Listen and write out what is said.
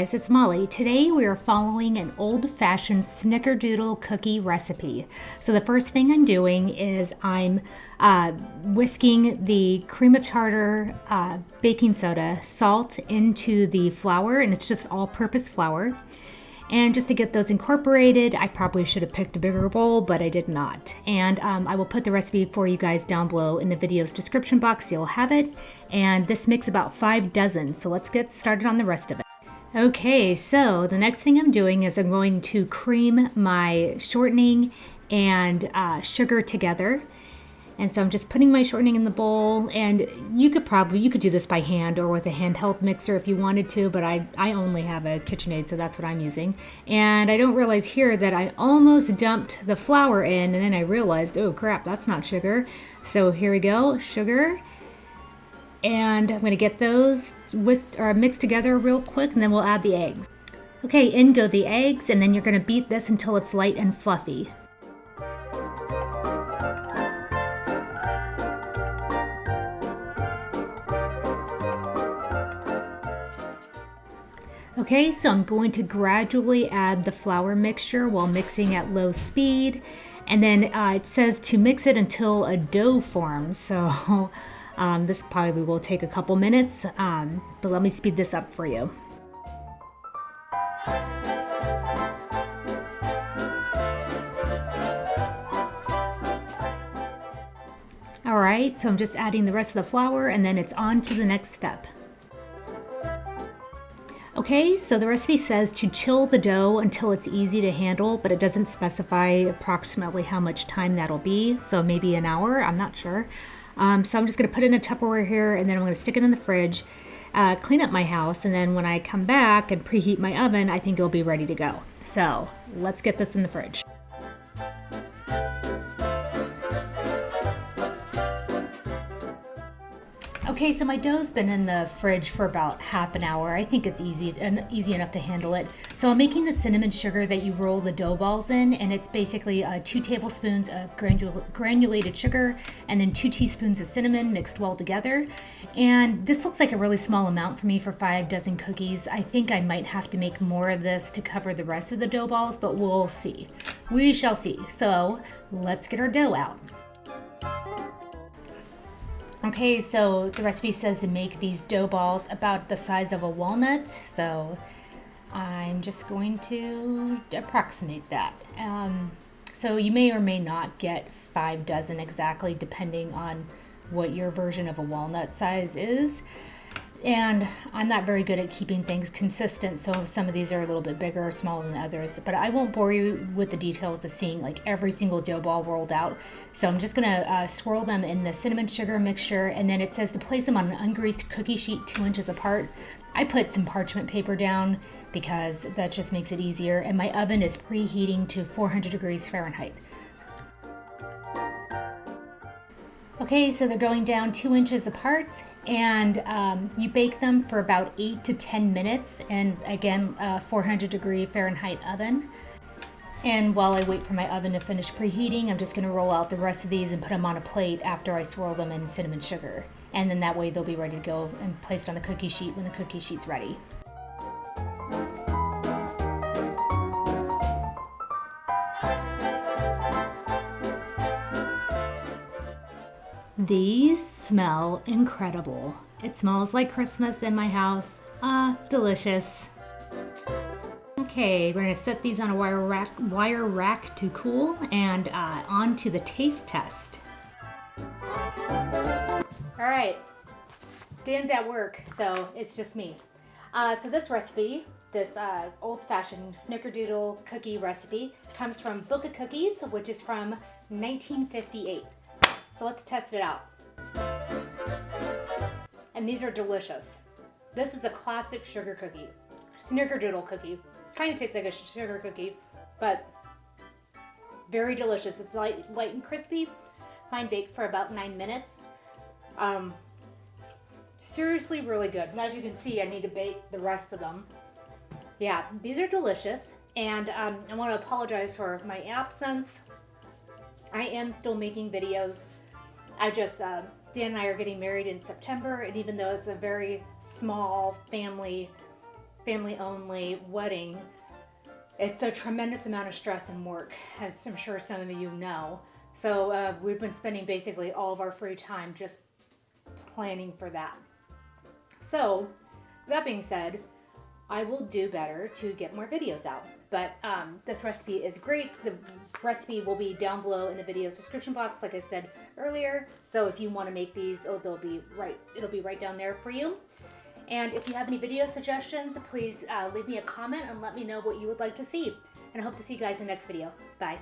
guys, it's Molly. Today we are following an old-fashioned snickerdoodle cookie recipe. So the first thing I'm doing is I'm whisking the cream of tartar, baking soda, salt into the flour, and it's just all-purpose flour. And just to get those incorporated, I probably should have picked a bigger bowl, but I did not. And I will put the recipe for you guys down below in the video's description box. You'll have it. And this makes about 5 dozen. So let's get started on the rest of it. Okay, so the next thing I'm doing is I'm going to cream my shortening and sugar together. And so I'm just putting my shortening in the bowl, and you could do this by hand or with a handheld mixer if you wanted to, but I only have a KitchenAid, so that's what I'm using. And I don't realize here that I almost dumped the flour in, and then I realized, oh crap, that's not sugar. So here we go, sugar. And I'm gonna get those mixed together real quick, and then we'll add the eggs. Okay, in go the eggs, and then you're gonna beat this until it's light and fluffy. Okay, so I'm going to gradually add the flour mixture while mixing at low speed. And then it says to mix it until a dough forms. So this probably will take a couple minutes, but let me speed this up for you. All right, so I'm just adding the rest of the flour, and then it's on to the next step. Okay, so the recipe says to chill the dough until it's easy to handle, but it doesn't specify approximately how much time that'll be, so maybe an hour, I'm not sure. So I'm just gonna put it in a Tupperware here, and then I'm gonna stick it in the fridge, clean up my house, and then when I come back and preheat my oven, I think it'll be ready to go. So let's get this in the fridge. Okay, so my dough's been in the fridge for about half an hour. I think it's easy enough to handle it. So I'm making the cinnamon sugar that you roll the dough balls in, and it's basically 2 tablespoons of granulated sugar and then 2 teaspoons of cinnamon mixed well together. And this looks like a really small amount for me for 5 dozen cookies. I think I might have to make more of this to cover the rest of the dough balls, but we'll see. We shall see. So let's get our dough out. Okay, so the recipe says to make these dough balls about the size of a walnut, so I'm just going to approximate that. So you may or may not get 5 dozen exactly, depending on what your version of a walnut size is. And I'm not very good at keeping things consistent, so some of these are a little bit bigger or smaller than others, but I won't bore you with the details of seeing like every single dough ball rolled out. So I'm just gonna swirl them in the cinnamon sugar mixture, and then it says to place them on an ungreased cookie sheet 2 inches apart. I put some parchment paper down because that just makes it easier, and my oven is preheating to 400 degrees Fahrenheit. Okay, so they're going down 2 inches apart, and you bake them for about 8 to 10 minutes, and again, 400 degree Fahrenheit oven. And while I wait for my oven to finish preheating, I'm just gonna roll out the rest of these and put them on a plate after I swirl them in cinnamon sugar. And then that way they'll be ready to go and placed on the cookie sheet when the cookie sheet's ready. These smell incredible. It smells like Christmas in my house. Delicious. Okay, we're gonna set these on a wire rack to cool, and on to the taste test. All right, Dan's at work, so it's just me. So this recipe, this old-fashioned snickerdoodle cookie recipe, comes from Book of Cookies, which is from 1958. So let's test it out. And these are delicious. This is a classic sugar cookie, snickerdoodle cookie. Kind of tastes like a sugar cookie, but very delicious. It's light and crispy. Mine baked for about 9 minutes. Seriously really good. And as you can see, I need to bake the rest of them. Yeah, these are delicious. And I want to apologize for my absence. I am still making videos. Dan and I are getting married in September, and even though it's a very small family family-only wedding, it's a tremendous amount of stress and work, as I'm sure some of you know. So we've been spending basically all of our free time just planning for that. So that being said, I will do better to get more videos out. But this recipe is great. The recipe will be down below in the video's description box, like I said earlier. So if you want to make these, it'll be right down there for you. And if you have any video suggestions, please leave me a comment and let me know what you would like to see. And I hope to see you guys in the next video. Bye.